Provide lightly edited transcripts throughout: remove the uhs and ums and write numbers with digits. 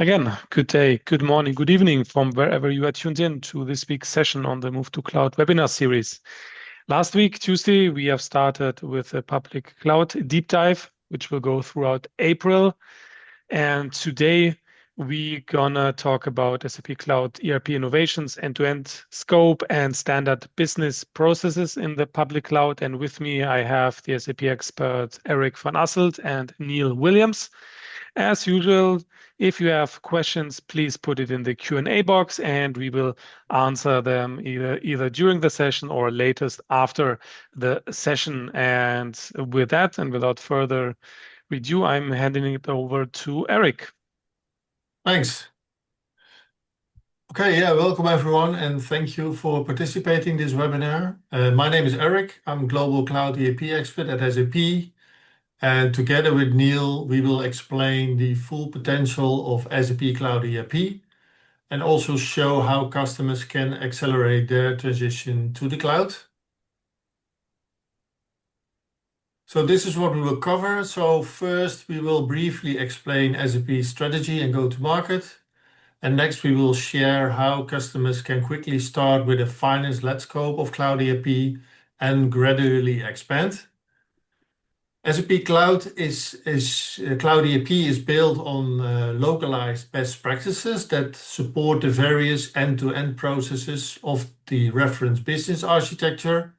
Again, good day, good morning, good evening from wherever you are tuned in to this week's session on the Move to Cloud webinar series. Last week, Tuesday, we have started with a public cloud deep dive, which will go throughout April. And today, we're gonna talk about SAP Cloud ERP innovations, end-to-end scope, and standard business processes in the public cloud. And with me, I have the SAP expert Erik van Asselt and Neil Williams. As usual, if you have questions, please put it in the Q&A box and we will answer them either during the session or latest after the session. And with that, and without further ado, I'm handing it over to Erik. Thanks. Okay, welcome everyone, and thank you for participating in this webinar. My name is Erik. I'm Global Cloud ERP expert at SAP, and together with Neil, we will explain the full potential of SAP Cloud ERP and also show how customers can accelerate their transition to the cloud. So this is what we will cover. So first, we will briefly explain SAP's strategy and go-to-market. And next, we will share how customers can quickly start with a finance-led scope of Cloud ERP and gradually expand. SAP Cloud ERP is built on localized best practices that support the various end-to-end processes of the reference business architecture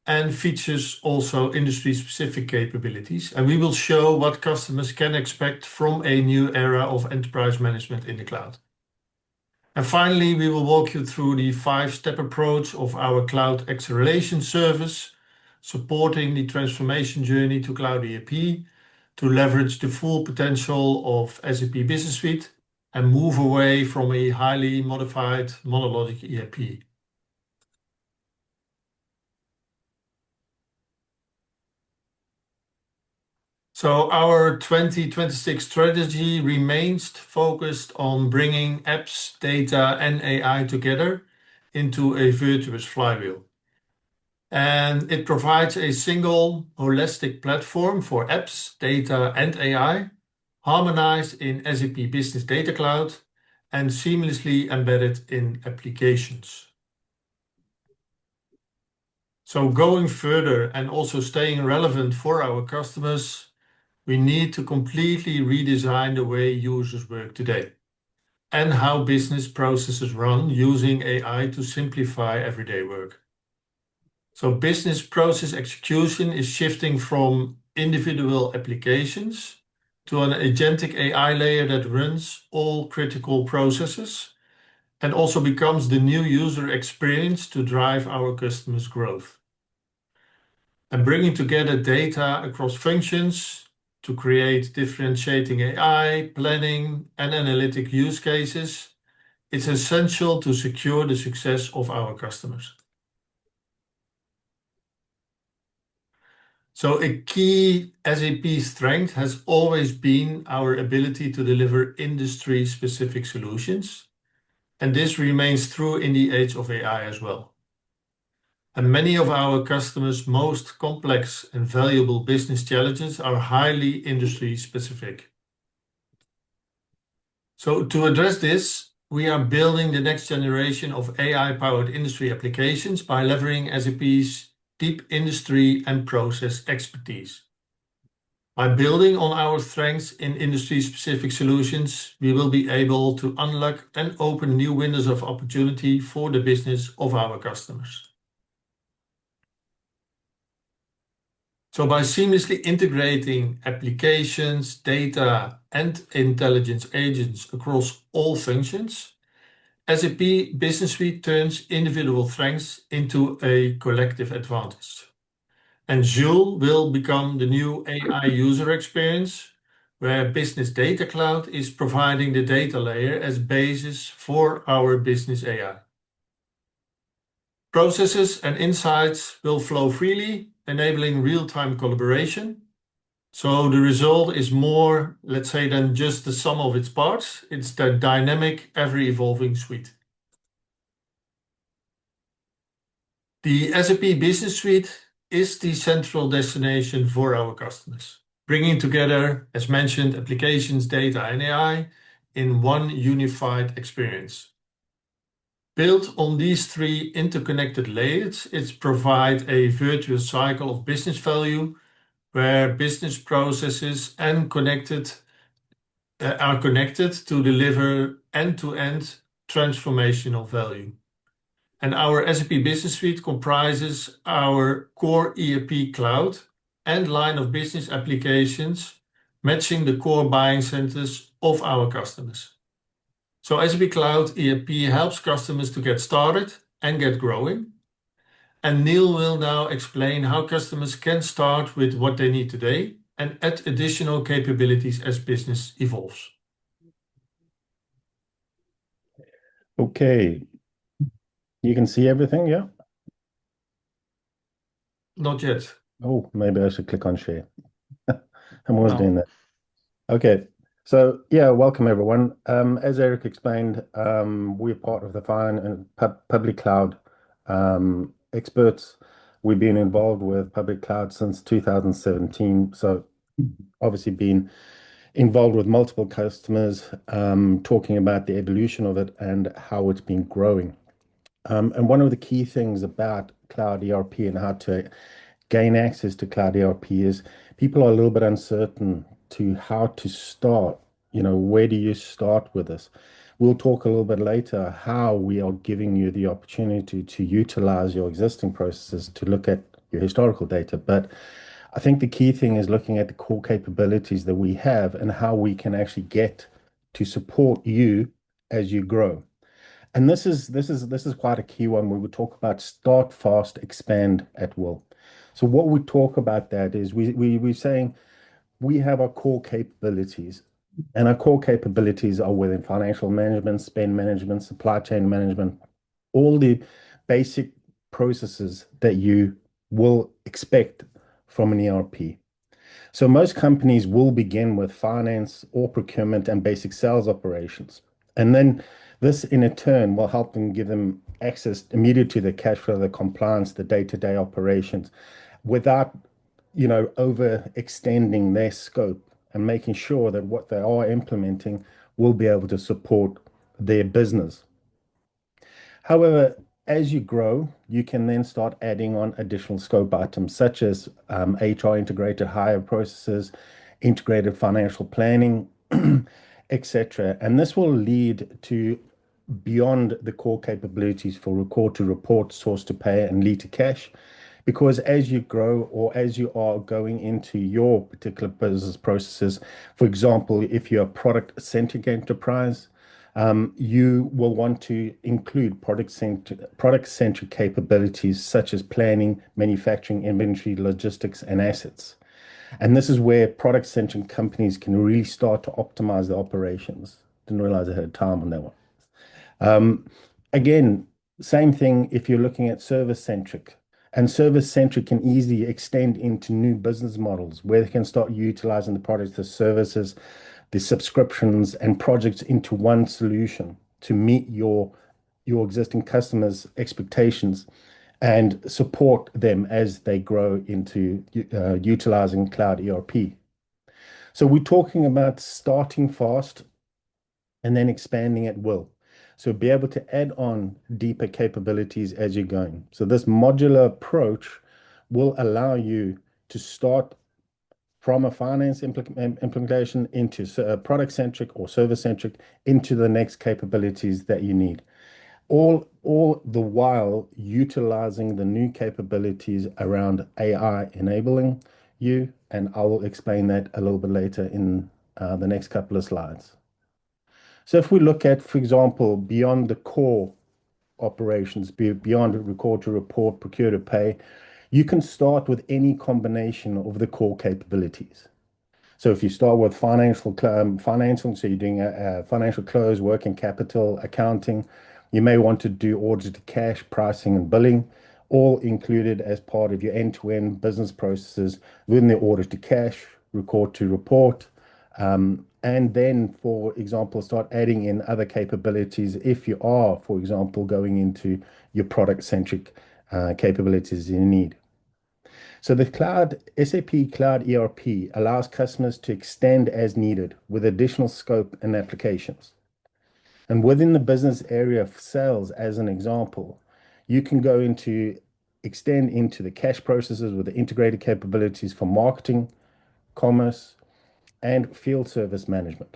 and features also industry-specific capabilities. And we will show what customers can expect from a new era of enterprise management in the cloud. And finally, we will walk you through the 5-step approach of our cloud acceleration service, supporting the transformation journey to Cloud ERP to leverage the full potential of SAP Business Suite and move away from a highly modified monolithic ERP. So our 2026 strategy remains focused on bringing apps, data, and AI together into a virtuous flywheel. And it provides a single holistic platform for apps, data, and AI, harmonized in SAP Business Data Cloud and seamlessly embedded in applications. So going further and also staying relevant for our customers, we need to completely redesign the way users work today and how business processes run using AI to simplify everyday work. So business process execution is shifting from individual applications to an agentic AI layer that runs all critical processes and also becomes the new user experience to drive our customers' growth. And bringing together data across functions to create differentiating AI, planning, and analytic use cases, it's essential to secure the success of our customers. So a key SAP strength has always been our ability to deliver industry-specific solutions, and this remains true in the age of AI as well. And many of our customers' most complex and valuable business challenges are highly industry-specific. So to address this, we are building the next generation of AI-powered industry applications by leveraging SAP's deep industry and process expertise. By building on our strengths in industry-specific solutions, we will be able to unlock and open new windows of opportunity for the business of our customers. So by seamlessly integrating applications, data, and intelligence agents across all functions, SAP Business Suite turns individual strengths into a collective advantage. And Joule will become the new AI user experience, where Business Data Cloud is providing the data layer as basis for our business AI. Processes and insights will flow freely, enabling real-time collaboration. So the result is more, let's say, than just the sum of its parts. It's the dynamic, ever-evolving suite. The SAP Business Suite is the central destination for our customers, bringing together, as mentioned, applications, data, and AI in one unified experience. Built on these three interconnected layers, it provides a virtuous cycle of business value where business processes are connected to deliver end-to-end transformational value. And our SAP Business Suite comprises our core ERP cloud and line of business applications, matching the core buying centers of our customers. So SAP Cloud ERP helps customers to get started and get growing. And Neil will now explain how customers can start with what they need today and add additional capabilities as business evolves. Okay. You can see everything, yeah? Not yet. Oh, maybe I should click on share. I'm always No. doing that. Okay. So yeah, welcome everyone. As Erik explained, we're part of the public cloud experts. We've been involved with public cloud since 2017. So obviously been involved with multiple customers, talking about the evolution of it and how it's been growing. And one of the key things about cloud ERP and how to gain access to cloud ERP is people are a little bit uncertain to how to start. Where do you start with this? We'll talk a little bit later how we are giving you the opportunity to utilize your existing processes to look at your historical data. But I think the key thing is looking at the core capabilities that we have and how we can actually get to support you as you grow. And this is quite a key one. We would talk about start fast, expand at will. So what we talk about that is we're saying we have our core capabilities, and our core capabilities are within financial management, spend management, supply chain management, all the basic processes that you will expect from an ERP. So most companies will begin with finance or procurement and basic sales operations. And then this in a turn will help them give them access immediate to the cash flow, the compliance, the day-to-day operations without, overextending their scope and making sure that what they are implementing will be able to support their business. However, as you grow, you can then start adding on additional scope items such as HR integrated hire processes, integrated financial planning, etc. And this will lead to beyond the core capabilities for record to report, source to pay, and lead to cash. Because as you grow or as you are going into your particular business processes, for example, if you're a product-centric enterprise, you will want to include product-centric capabilities such as planning, manufacturing, inventory, logistics, and assets. And this is where product-centric companies can really start to optimize their operations. Didn't realize I had time on that one. Again, same thing if you're looking at service-centric. And service-centric can easily extend into new business models where they can start utilizing the products, the services, the subscriptions, and projects into one solution to meet your existing customers' expectations and support them as they grow into utilizing cloud ERP. So we're talking about starting fast and then expanding at will. So be able to add on deeper capabilities as you're going. So this modular approach will allow you to start from a finance implementation into product-centric or service-centric into the next capabilities that you need. All the while utilizing the new capabilities around AI enabling you, and I will explain that a little bit later in the next couple of slides. So if we look at, for example, beyond the core operations, beyond record to report, procure to pay, you can start with any combination of the core capabilities. So if you start with financial, so you're doing a financial close, working capital, accounting, you may want to do order to cash, pricing, and billing, all included as part of your end-to-end business processes within the order to cash, record to report, and then, for example, start adding in other capabilities if you are, for example, going into your product-centric capabilities you need. So the SAP Cloud ERP allows customers to extend as needed with additional scope and applications. And within the business area of sales, as an example, you can extend into the cash processes with the integrated capabilities for marketing, commerce, and field service management.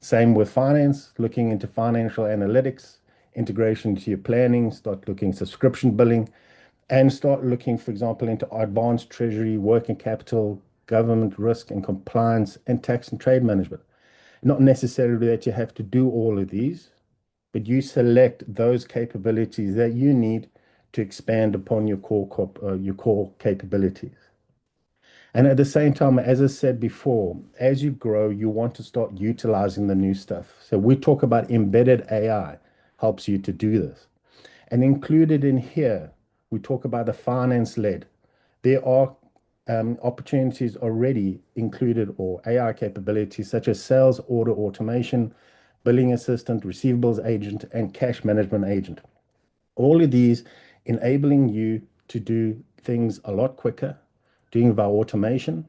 Same with finance, looking into financial analytics, integration to your planning, start looking subscription billing, and start looking, for example, into advanced treasury, working capital, government risk and compliance, and tax and trade management. Not necessarily that you have to do all of these, but you select those capabilities that you need to expand upon your core capabilities. And at the same time, as I said before, as you grow, you want to start utilizing the new stuff. So we talk about embedded AI helps you to do this. And included in here, we talk about the finance led. There are opportunities already included or AI capabilities such as sales order automation, billing assistant, receivables agent, and cash management agent. All of these enabling you to do things a lot quicker, doing via automation,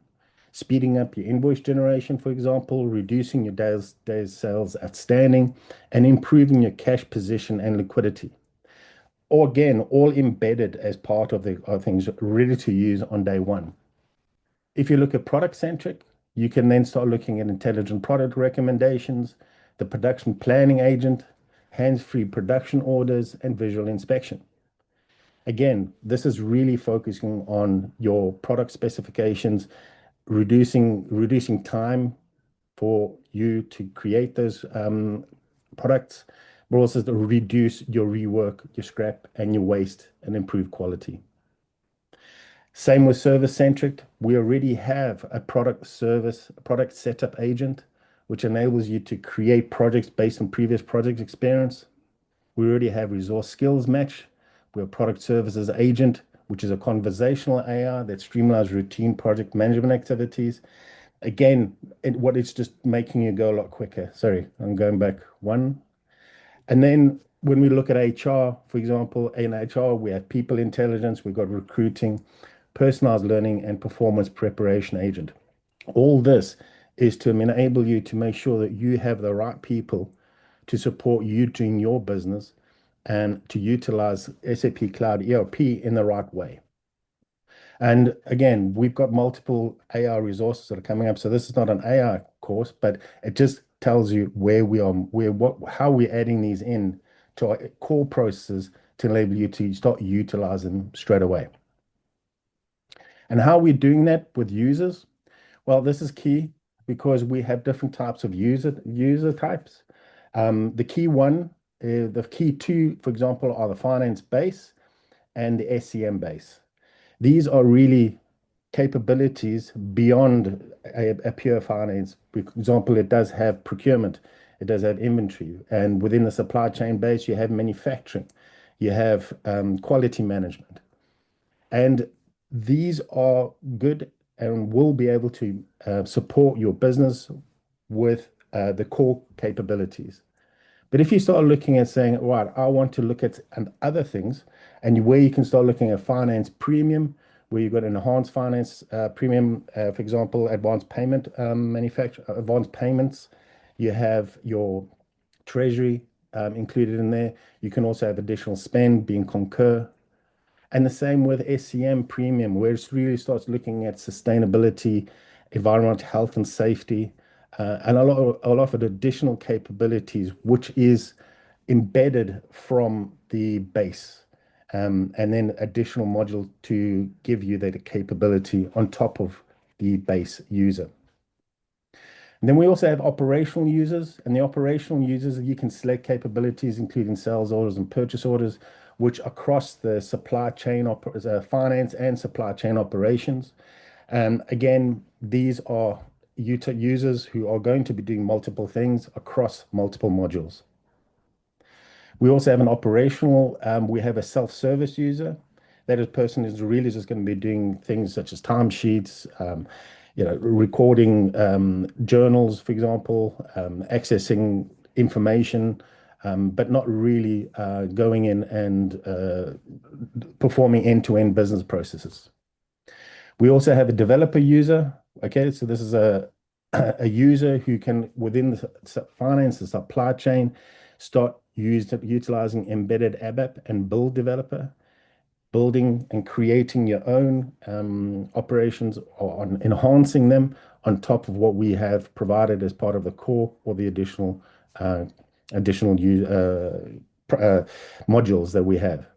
speeding up your invoice generation, for example, reducing your days sales outstanding, and improving your cash position and liquidity. Or again, all embedded as part of the things ready to use on day one. If you look at product centric, you can then start looking at intelligent product recommendations, the production planning agent, hands-free production orders, and visual inspection. Again, this is really focusing on your product specifications, reducing time for you to create those products, but also to reduce your rework, your scrap, and your waste and improve quality. Same with service centric. We already have a product setup agent, which enables you to create projects based on previous project experience. We already have resource skills match. We have product services agent, which is a conversational AI that streamlines routine project management activities. Again, it's just making you go a lot quicker. Sorry, I'm going back one. And then when we look at HR, for example, in HR, we have people intelligence, we've got recruiting, personalized learning, and performance preparation agent. All this is to enable you to make sure that you have the right people to support you doing your business and to utilize SAP Cloud ERP in the right way. And again, we've got multiple AI resources that are coming up. So this is not an AI course, but it just tells you where we are, how we're adding these in to our core processes to enable you to start utilizing them straight away. And how we're doing that with users? Well, this is key because we have different types of user types. The key two, for example, are the finance base and the SCM base. These are really capabilities beyond a pure finance. For example, it does have procurement, it does have inventory, and within the supply chain base, you have manufacturing, you have quality management. And these are good and will be able to support your business with the core capabilities. But if you start looking at saying, right, I want to look at other things, and where you can start looking at finance premium, where you've got enhanced finance premium, for example, advanced payments, you have your treasury included in there. You can also have additional spend being Concur. And the same with SCM premium, where it really starts looking at sustainability, environmental health and safety, and a lot of additional capabilities, which is embedded from the base, and then additional module to give you that capability on top of the base user. And then we also have operational users, and the operational users, you can select capabilities, including sales orders and purchase orders, which across the supply chain, finance and supply chain operations. Again, these are users who are going to be doing multiple things across multiple modules. We also have an operational, we have a self-service user. That person is really just going to be doing things such as timesheets, recording journals, for example, accessing information, but not really going in and performing end-to-end business processes. We also have a developer user. Okay, so this is a user who can, within the finance, the supply chain, start utilizing embedded ABAP and build developer, building and creating your own operations or enhancing them on top of what we have provided as part of the core or the additional modules that we have.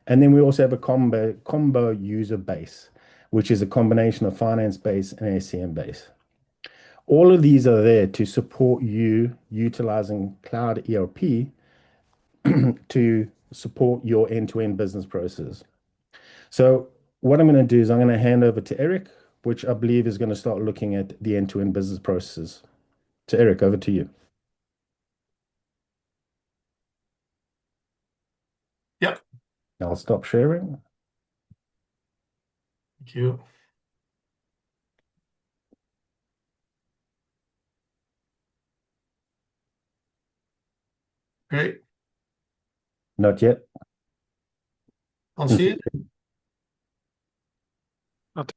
And then we also have a combo user base, which is a combination of finance base and ACM base. All of these are there to support you utilizing Cloud ERP to support your end-to-end business process. So what I'm going to do is I'm going to hand over to Erik, which I believe is going to start looking at the end-to-end business processes. So Erik, over to you. Yep. I'll stop sharing. Thank you. Okay. Not yet. Can't see it. Not.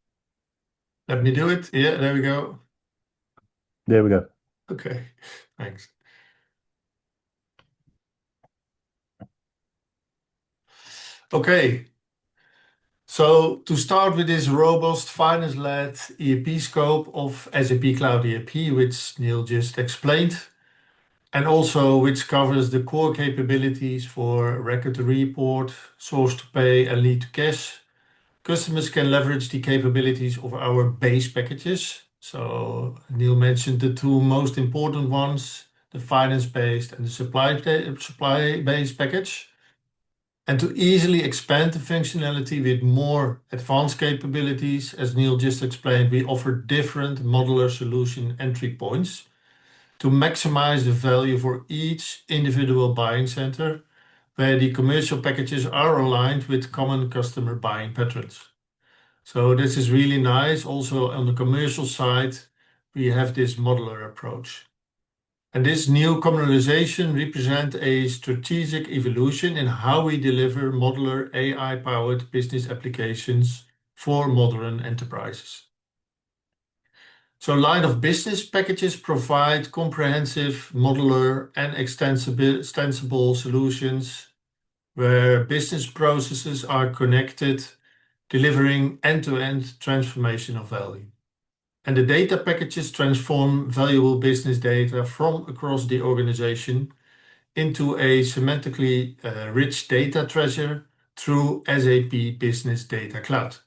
Let me do it. Yeah, there we go. There we go. Okay, thanks. Okay. So to start with this robust finance-led ERP scope of SAP Cloud ERP, which Neil just explained, and also which covers the core capabilities for record to report, source to pay, and lead to cash, customers can leverage the capabilities of our base packages. So Neil mentioned the two most important ones, the finance-based and the supply-based package. And to easily expand the functionality with more advanced capabilities, as Neil just explained, we offer different modular solution entry points to maximize the value for each individual buying center, where the commercial packages are aligned with common customer buying patterns. So this is really nice. Also on the commercial side, we have this modular approach. And this new commonalization represents a strategic evolution in how we deliver modular AI-powered business applications for modern enterprises. So line of business packages provide comprehensive, modular, and extensible solutions where business processes are connected, delivering end-to-end transformation of value. And the data packages transform valuable business data from across the organization into a semantically rich data treasure through SAP Business Data Cloud.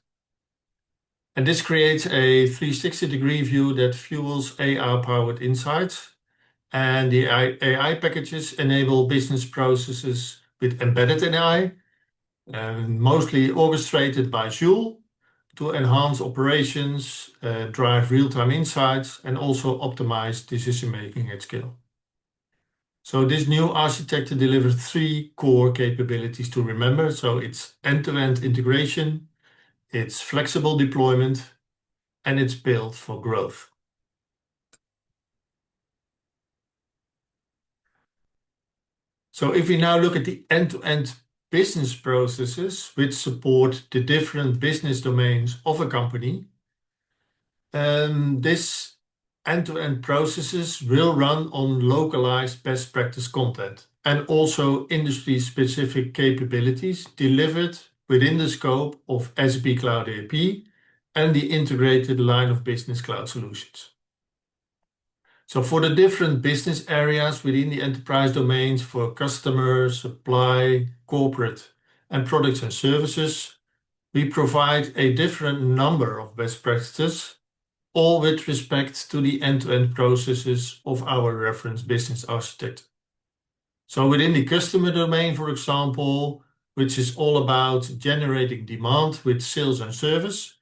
And this creates a 360-degree view that fuels AI-powered insights. And the AI packages enable business processes with embedded AI, mostly orchestrated by Joule, to enhance operations, drive real-time insights, and also optimize decision-making at scale. So this new architecture delivers three core capabilities to remember. So it's end-to-end integration, it's flexible deployment, and it's built for growth. So if we now look at the end-to-end business processes which support the different business domains of a company, this end-to-end processes will run on localized best practice content and also industry-specific capabilities delivered within the scope of SAP Cloud ERP and the integrated line of business cloud solutions. So for the different business areas within the enterprise domains for customer, supply, corporate, and products and services, we provide a different number of best practices, all with respect to the end-to-end processes of our reference business architect. So within the customer domain, for example, which is all about generating demand with sales and service,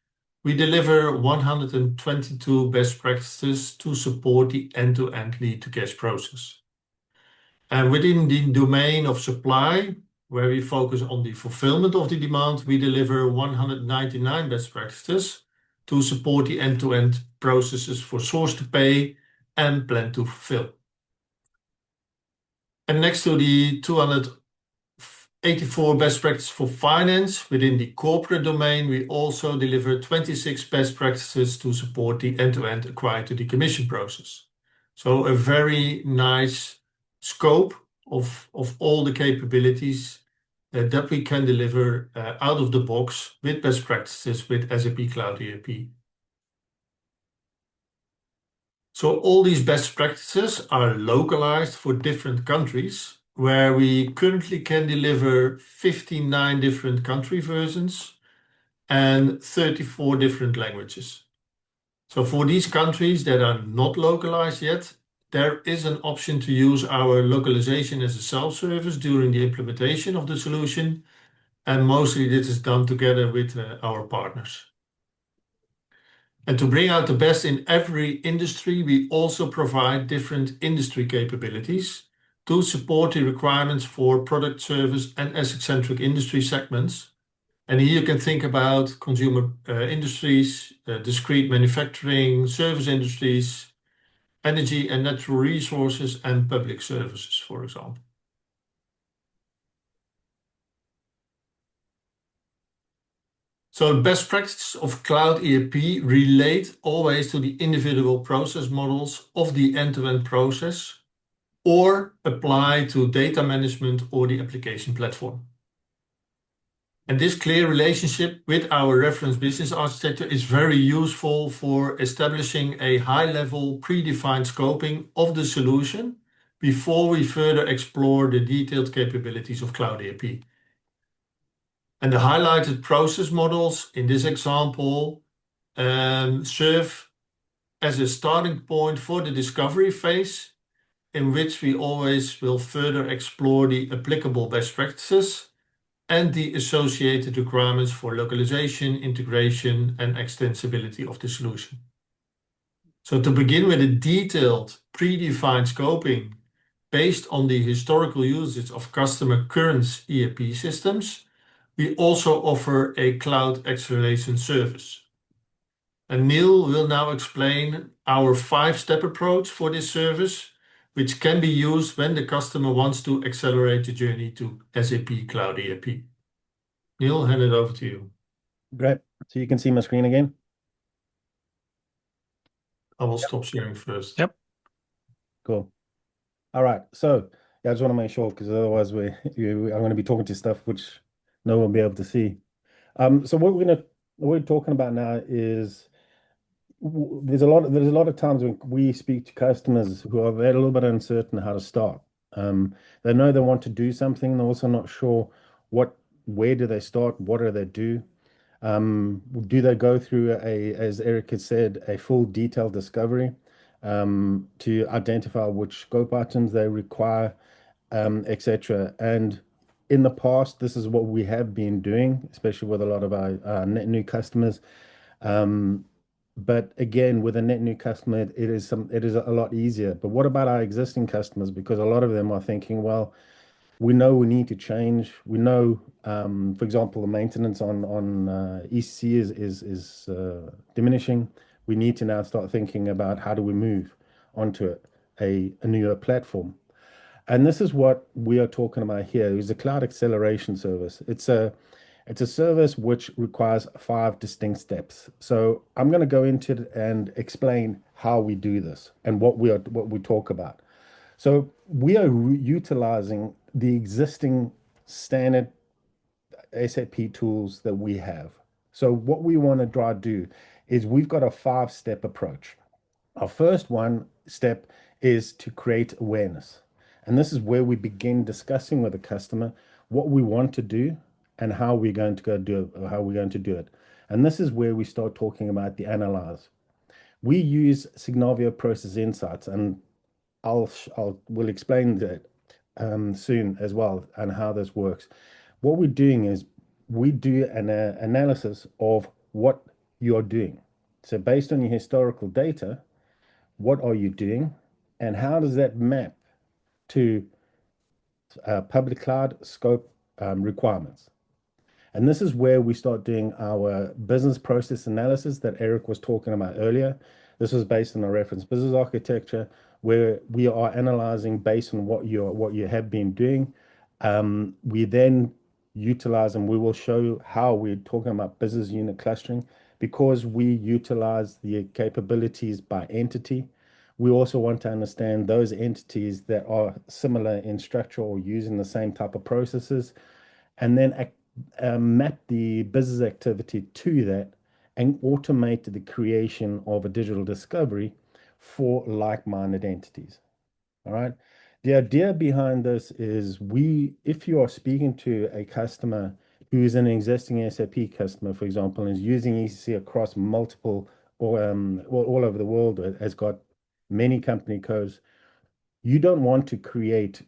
we deliver 122 best practices to support the end-to-end lead to cash process. And within the domain of supply, where we focus on the fulfillment of the demand, we deliver 199 best practices to support the end-to-end processes for source to pay and plan to fulfill. And next to the 84 best practices for finance. Within the corporate domain, we also deliver 26 best practices to support the end-to-end acquire to decommission process. So a very nice scope of all the capabilities that we can deliver out of the box with best practices with SAP Cloud ERP. So all these best practices are localized for different countries, where we currently can deliver 59 different country versions and 34 different languages. So for these countries that are not localized yet, there is an option to use our localization as a self-service during the implementation of the solution, and mostly this is done together with our partners. And to bring out the best in every industry, we also provide different industry capabilities to support the requirements for product, service, and asset-centric industry segments. And here you can think about consumer industries, discrete manufacturing, service industries, energy and natural resources, and public services, for example. So best practices of Cloud ERP relate always to the individual process models of the end-to-end process, or apply to data management or the application platform. And this clear relationship with our reference business architecture is very useful for establishing a high-level predefined scoping of the solution before we further explore the detailed capabilities of Cloud ERP. And the highlighted process models in this example serve as a starting point for the discovery phase, in which we always will further explore the applicable best practices and the associated requirements for localization, integration, and extensibility of the solution. So to begin with a detailed predefined scoping based on the historical usage of customer current ERP systems, we also offer a cloud acceleration service. And Neil will now explain our 5-step approach for this service, which can be used when the customer wants to accelerate the journey to SAP Cloud ERP. Neil, hand it over to you. Great. So you can see my screen again? I will stop sharing first. Yep. Cool. All right. So yeah, I just want to make sure, because otherwise I'm going to be talking to stuff which no one will be able to see. So what we're talking about now is there's a lot of times when we speak to customers who are a little bit uncertain how to start. They know they want to do something, they're also not sure where do they start, what do they do. Do they go through as Erik has said, a full detailed discovery to identify which scope items they require, etc. And in the past, this is what we have been doing, especially with a lot of our net new customers. But again, with a net new customer, it is a lot easier. But what about our existing customers? Because a lot of them are thinking, well, we know we need to change. We know, for example, the maintenance on ECC is diminishing. We need to now start thinking about how do we move onto a newer platform. And this is what we are talking about here, is the Cloud Acceleration Service. It's a service which requires 5 distinct steps. So I'm going to go into it and explain how we do this and what we talk about. So we are utilizing the existing standard SAP tools that we have. So what we want to try to do is we've got a 5-step approach. Our first step is to create awareness. And this is where we begin discussing with the customer what we want to do and how we're going to do it. And this is where we start talking about the analyze. We use Signavio Process Insights, and we'll explain that soon as well, and how this works. What we're doing is we do an analysis of what you're doing. So based on your historical data, what are you doing, and how does that map to public cloud scope requirements? And this is where we start doing our business process analysis that Erik was talking about earlier. This was based on a reference business architecture, where we are analyzing based on what you have been doing, We then utilize, and we will show how we're talking about business unit clustering, because we utilize the capabilities by entity. We also want to understand those entities that are similar in structure or using the same type of processes, and then map the business activity to that and automate the creation of a digital discovery for like-minded entities. All right. The idea behind this is if you are speaking to a customer who is an existing SAP customer, for example, and is using ECC across multiple or all over the world, has got many company codes, you don't want to create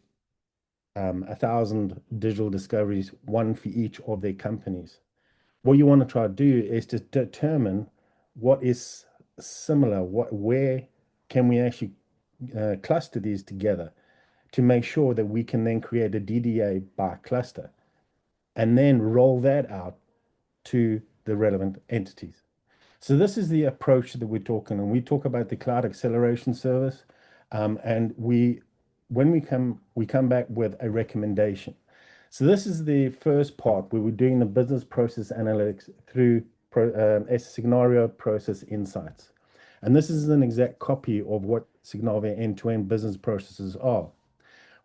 1,000 digital discoveries, one for each of their companies. What you want to try to do is to determine what is similar, where can we actually cluster these together to make sure that we can then create a DDA by cluster and then roll that out to the relevant entities. So this is the approach that we're talking, and we talk about the cloud acceleration service, and when we come back with a recommendation. So this is the first part where we're doing the business process analytics through scenario process insights. And this is an exact copy of what Signavia end-to-end business processes are.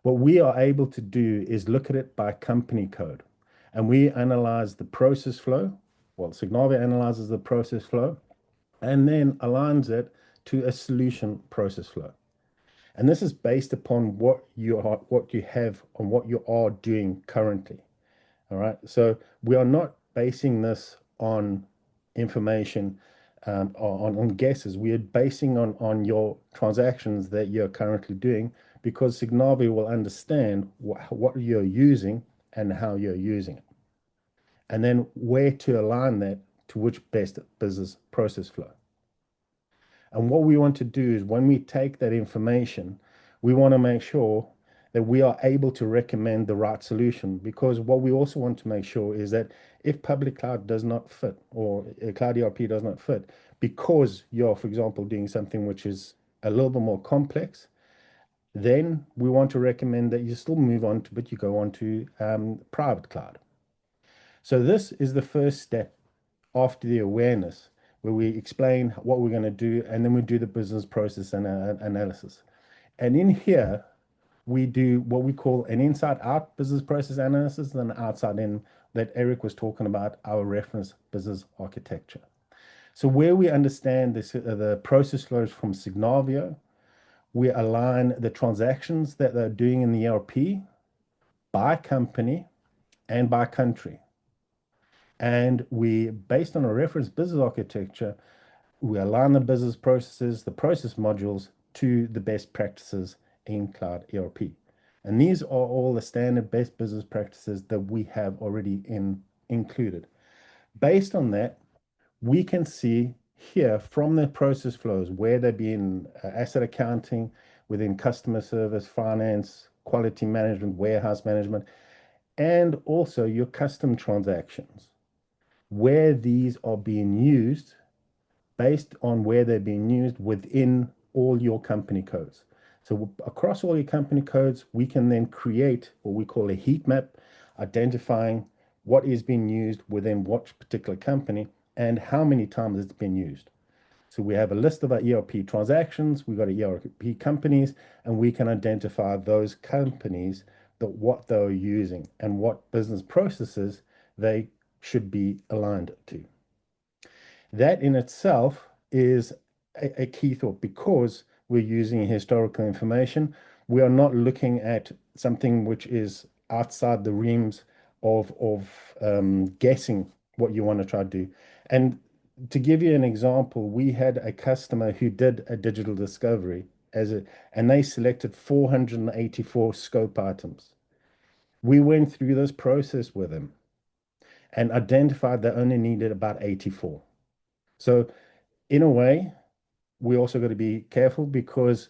What we are able to do is look at it by company code, and we analyze the process flow. Well, Signavia analyzes the process flow and then aligns it to a solution process flow. And this is based upon what you have and what you are doing currently. All right. So we are not basing this on information, on guesses. We are basing on your transactions that you're currently doing, because Signavia will understand what you're using and how you're using it, and then where to align that to which best business process flow. And what we want to do is, when we take that information, we want to make sure that we are able to recommend the right solution, because what we also want to make sure is that if public cloud does not fit, or cloud ERP does not fit, because you're, for example, doing something which is a little bit more complex, then we want to recommend that you still move on to, but you go on to private cloud. So this is the first step after the awareness, where we explain what we're going to do, and then we do the business process analysis. And in here, we do what we call an inside-out business process analysis and an outside-in that Erik was talking about, our reference business architecture. So where we understand this, the process flows from Signavia, we align the transactions that they're doing in the ERP by company and by country. And we, based on a reference business architecture, we align the business processes, the process modules, to the best practices in cloud ERP. And these are all the standard best business practices that we have already included. Based on that, we can see here from the process flows where they're being asset accounting, within customer service, finance, quality management, warehouse management, and also your custom transactions, where these are being used based on where they're being used within all your company codes. So across all your company codes, we can then create what we call a heat map, identifying what is being used within what particular company and how many times it's been used. So we have a list of our ERP transactions, we've got ERP companies, and we can identify those companies, what they're using and what business processes they should be aligned to. That in itself is a key thought, because we're using historical information. We are not looking at something which is outside the realms of guessing what you want to try to do. And to give you an example, we had a customer who did a digital discovery and they selected 484 scope items. We went through this process with them and identified they only needed about 84. So in a way, we also got to be careful, because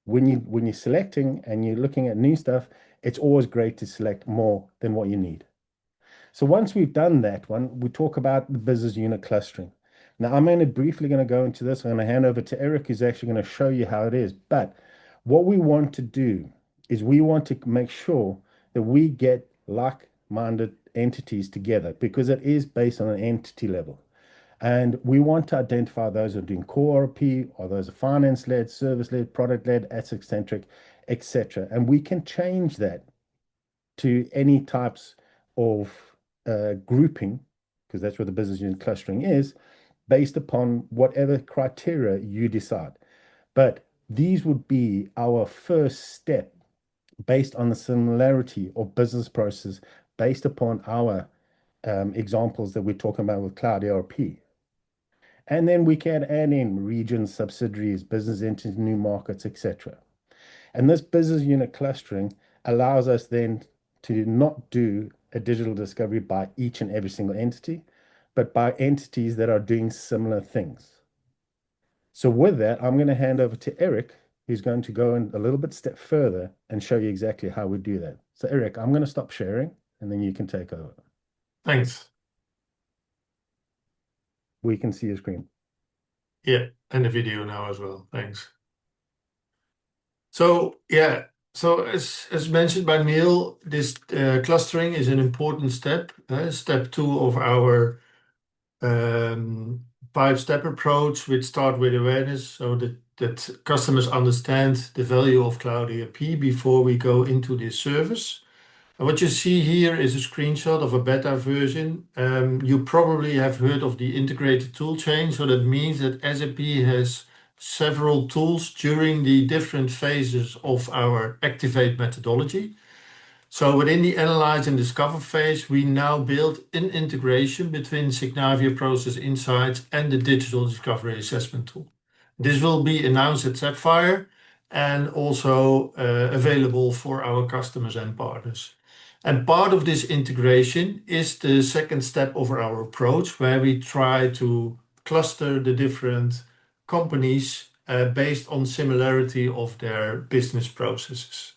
when you're selecting and you're looking at new stuff, it's always great to select more than what you need. So once we've done that one, we talk about the business unit clustering. Now, I'm briefly going to go into this. I'm going to hand over to Erik, who's actually going to show you how it is. But what we want to do is we want to make sure that we get like-minded entities together, because it is based on an entity level. And we want to identify those who are doing core ERP, or those are finance-led, service-led, product-led, asset-centric, etc. And we can change that to any types of grouping, because that's what the business unit clustering is, based upon whatever criteria you decide. But these would be our first step based on the similarity of business process based upon our examples that we're talking about with Cloud ERP. And then we can add in regions, subsidiaries, business entities, new markets, etc. And this business unit clustering allows us then to not do a digital discovery by each and every single entity, but by entities that are doing similar things. So with that, I'm going to hand over to Erik, who's going to go in a little bit step further and show you exactly how we do that. So Erik, I'm going to stop sharing and then you can take over. Thanks. We can see your screen. Yeah, and the video now as well. Thanks. So yeah, so as mentioned by Neil, this clustering is an important step. Step 2 of our 5-step approach, which start with awareness, so that customers understand the value of Cloud ERP before we go into this service. And what you see here is a screenshot of a beta version. You probably have heard of the integrated tool chain. So that means that SAP has several tools during the different phases of our Activate methodology. So within the Analyze and Discover phase, we now build an integration between Signavio Process Insights and the Digital Discovery Assessment tool. This will be announced at Sapphire and also available for our customers and partners. And part of this integration is the second step of our approach, where we try to cluster the different companies based on similarity of their business processes.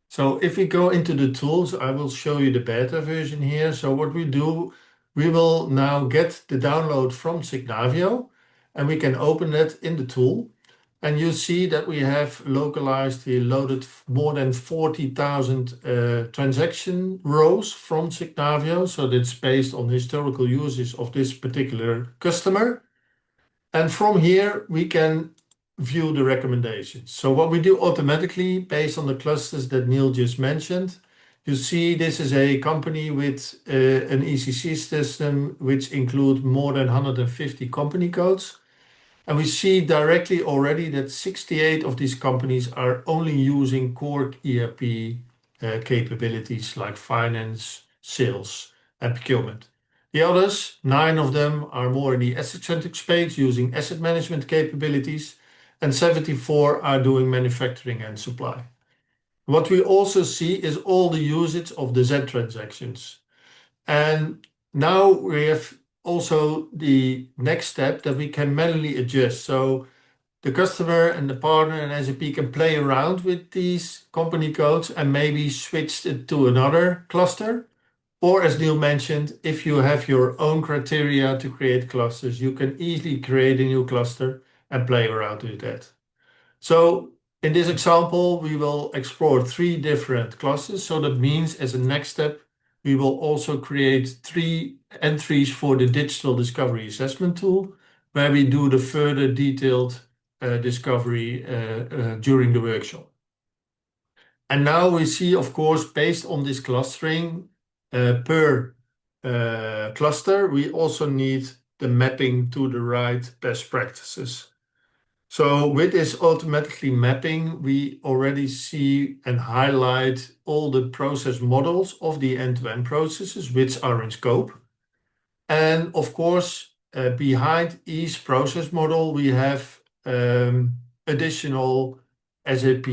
So if we go into the tools, I will show you the beta version here. So what we do, we will now get the download from Signavio, and we can open it in the tool. And you see that we have localized, we loaded more than 40,000 transaction rows from Signavio. So that's based on historical uses of this particular customer. And from here, we can view the recommendations. So what we do automatically based on the clusters that Neil just mentioned, you see this is a company with an ECC system, which include more than 150 company codes. And we see directly already that 68 of these companies are only using core ERP capabilities like finance, sales, and procurement. The others, 9 of them, are more in the asset-centric space using asset management capabilities, and 74 are doing manufacturing and supply. What we also see is all the usage of the Z transactions. And now we have also the next step that we can manually adjust. So the customer and the partner and SAP can play around with these company codes and maybe switch it to another cluster. Or as Neil mentioned, if you have your own criteria to create clusters, you can easily create a new cluster and play around with that. So in this example, we will explore 3 different clusters. So that means as a next step, we will also create 3 entries for the Digital Discovery Assessment tool, where we do the further detailed discovery during the workshop. And now we see, of course, based on this clustering per cluster, we also need the mapping to the right best practices. So with this automatically mapping, we already see and highlight all the process models of the end-to-end processes, which are in scope. And of course, behind each process model, we have additional SAP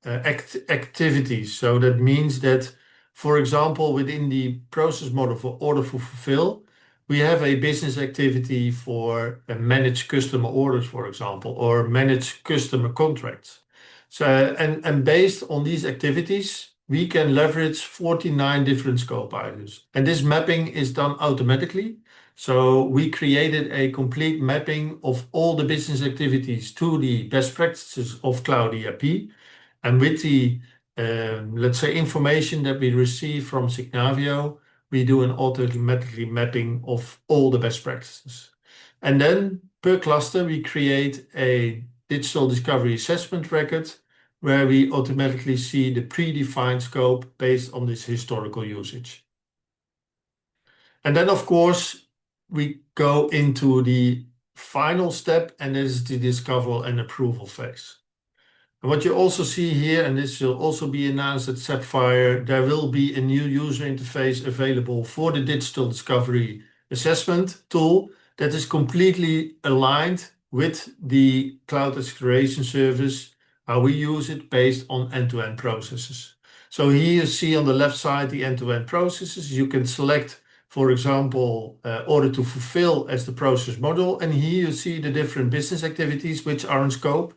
activities. So that means that, for example, within the process model for order to fulfill, we have a business activity for managed customer orders, for example, or managed customer contracts. So, and based on these activities, we can leverage 49 different scope items. And this mapping is done automatically. So we created a complete mapping of all the business activities to the best practices of Cloud ERP. And with the let's say, information that we receive from Signavio, we do an automatically mapping of all the best practices. And then per cluster, we create a digital discovery assessment record where we automatically see the predefined scope based on this historical usage. And then, of course, we go into the final step, and this is the discover and approval phase. And what you also see here, and this will also be announced at Sapphire, there will be a new user interface available for the digital discovery assessment tool that is completely aligned with the cloud acceleration service, how we use it based on end-to-end processes. So here you see on the left side the end-to-end processes. You can select, for example, order to fulfill as the process model. And here you see the different business activities which are in scope.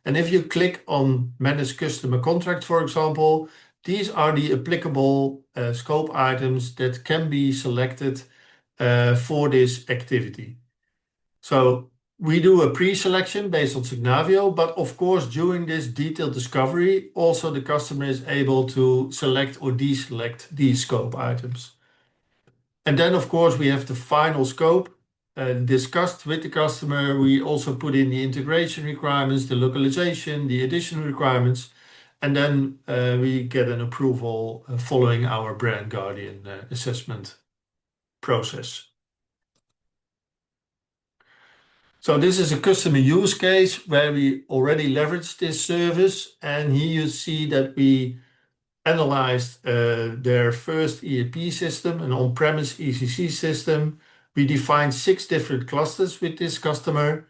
And if you click on Manage Customer Contract, for example, these are the applicable scope items that can be selected for this activity. So we do a pre-selection based on Signavio, but of course, during this detailed discovery, also the customer is able to select or deselect these scope items. And then, of course, we have the final scope discussed with the customer. We also put in the integration requirements, the localization, the additional requirements, and then we get an approval following our brand guardian assessment process. So this is a customer use case where we already leveraged this service, and here you see that we analyzed their first ERP system, an on-premise ECC system. We defined 6 different clusters with this customer,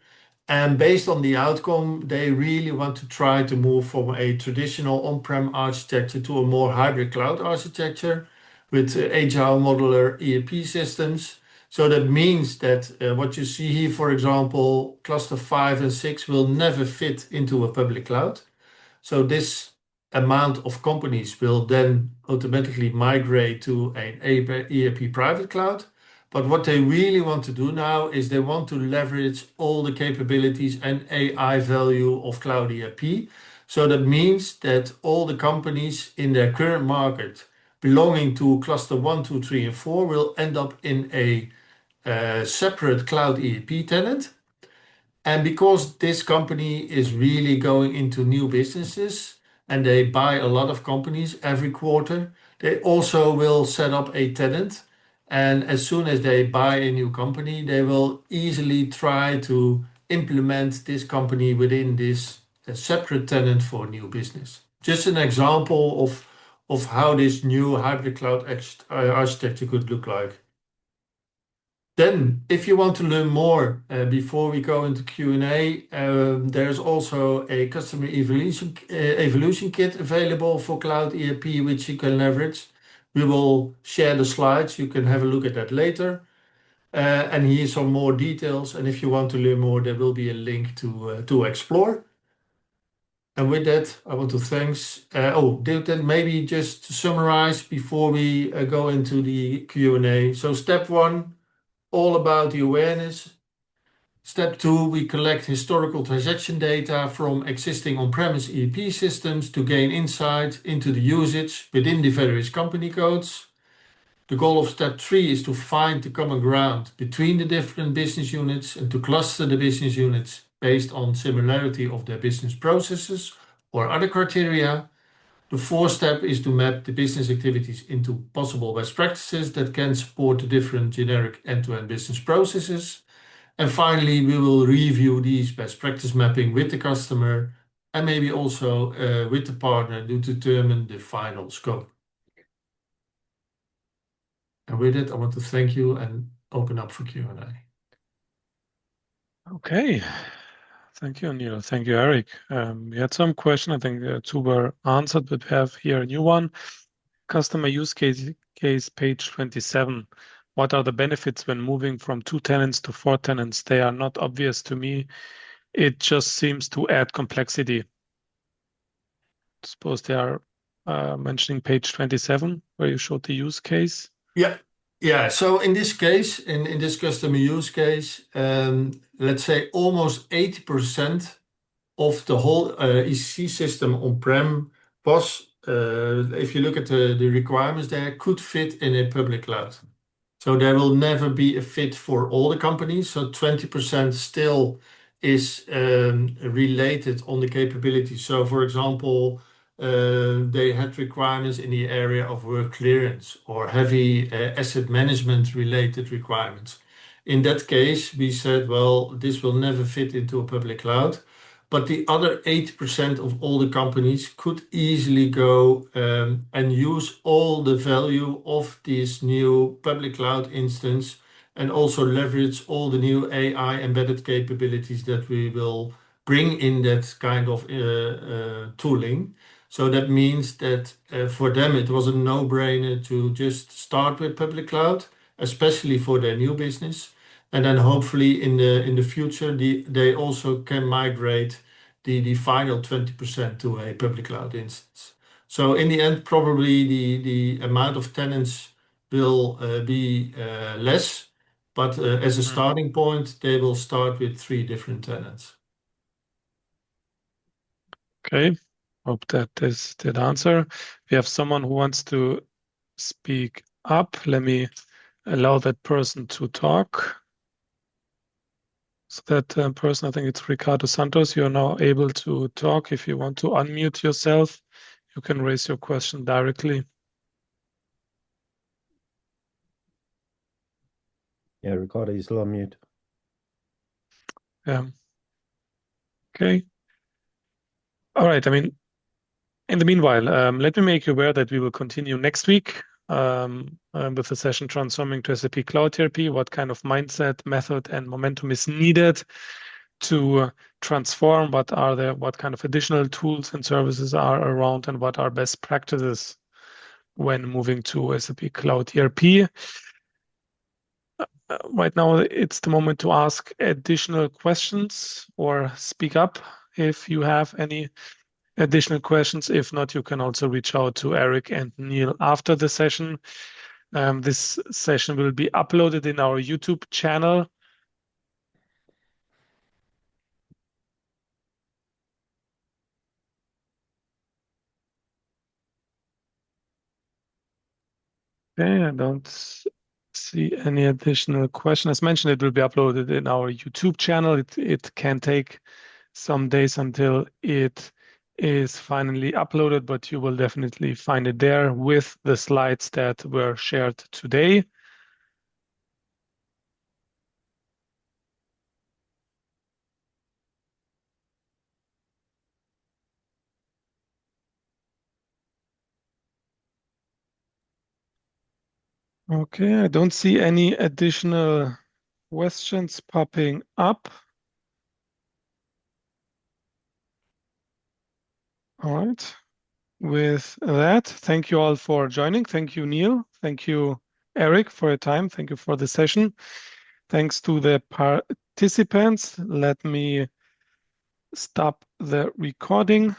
and based on the outcome, they really want to try to move from a traditional on-prem architecture to a more hybrid cloud architecture with agile modular ERP systems. So that means that what you see here, for example, cluster 5 and 6 will never fit into a public cloud. So this amount of companies will then automatically migrate to an ERP private cloud. But what they really want to do now is they want to leverage all the capabilities and AI value of Cloud ERP. So that means that all the companies in their current market belonging to cluster 1, 2, 3, and 4 will end up in a separate Cloud ERP tenant. And because this company is really going into new businesses and they buy a lot of companies every quarter, they also will set up a tenant. And as soon as they buy a new company, they will easily try to implement this company within this separate tenant for new business. Just an example of how this new hybrid cloud architecture could look like. Then, if you want to learn more before we go into Q&A, there's also a customer evolution kit available for Cloud ERP, which you can leverage. We will share the slides. You can have a look at that later. And here's some more details. And if you want to learn more, there will be a link to explore. And with that, I want to thank. Then maybe just to summarize before we go into the Q&A. So step 1. All about the awareness. Step 2, we collect historical transaction data from existing on-premise ERP systems to gain insight into the usage within the various company codes. The goal of step 3 is to find the common ground between the different business units and to cluster the business units based on similarity of their business processes or other criteria. The 4th step is to map the business activities into possible best practices that can support the different generic end-to-end business processes. And finally, we will review these best practice mapping with the customer and maybe also with the partner to determine the final scope. And with that, I want to thank you and open up for Q&A. Okay. Thank you, Neil. Thank you, Erik. We had some question. I think 2 were answered, but we have here a new one. Customer use case page 27. What are the benefits when moving from 2 tenants to 4 tenants? They are not obvious to me. It just seems to add complexity. Suppose they are mentioning page 27, where you showed the use case. Yeah. So in this case, in this customer use case, let's say almost 80% of the whole ECC system on-prem was if you look at the requirements there, could fit in a public cloud. So there will never be a fit for all the companies. So 20% still is related on the capability. So for example, they had requirements in the area of work clearance or heavy asset management related requirements. In that case, we said, well, this will never fit into a public cloud. But the other 80% of all the companies could easily go and use all the value of this new public cloud instance and also leverage all the new AI embedded capabilities that we will bring in that kind of tooling. So that means that for them, it was a no-brainer to just start with public cloud, especially for their new business. And then hopefully in the future, they also can migrate the final 20% to a public cloud instance. So in the end, probably the amount of tenants will be less, but as a starting point, they will start with 3 different tenants. Okay, hope that is that answer. We have someone who wants to speak up. Let me allow that person to talk. So that person, I think it's Ricardo Santos, you're now able to talk. If you want to unmute yourself, you can raise your question directly. Yeah, Ricardo, you're still on mute. Yeah. Okay. All right. I mean, in the meanwhile, let me make you aware that we will continue next week with the session Transforming to SAP Cloud ERP, what kind of mindset, method, and momentum is needed to transform, what kind of additional tools and services are around, and what are best practices when moving to SAP Cloud ERP. Right now, it's the moment to ask additional questions or speak up if you have any additional questions. If not, you can also reach out to Erik and Neil after the session. This session will be uploaded in our YouTube channel. Okay, I don't see any additional question. As mentioned, it will be uploaded in our YouTube channel. It can take some days until it is finally uploaded, but you will definitely find it there with the slides that were shared today. Okay, I don't see any additional questions popping up. All right. With that, thank you all for joining. Thank you, Neil. Thank you, Erik, for your time. Thank you for the session. Thanks to the participants. Let me stop the recording.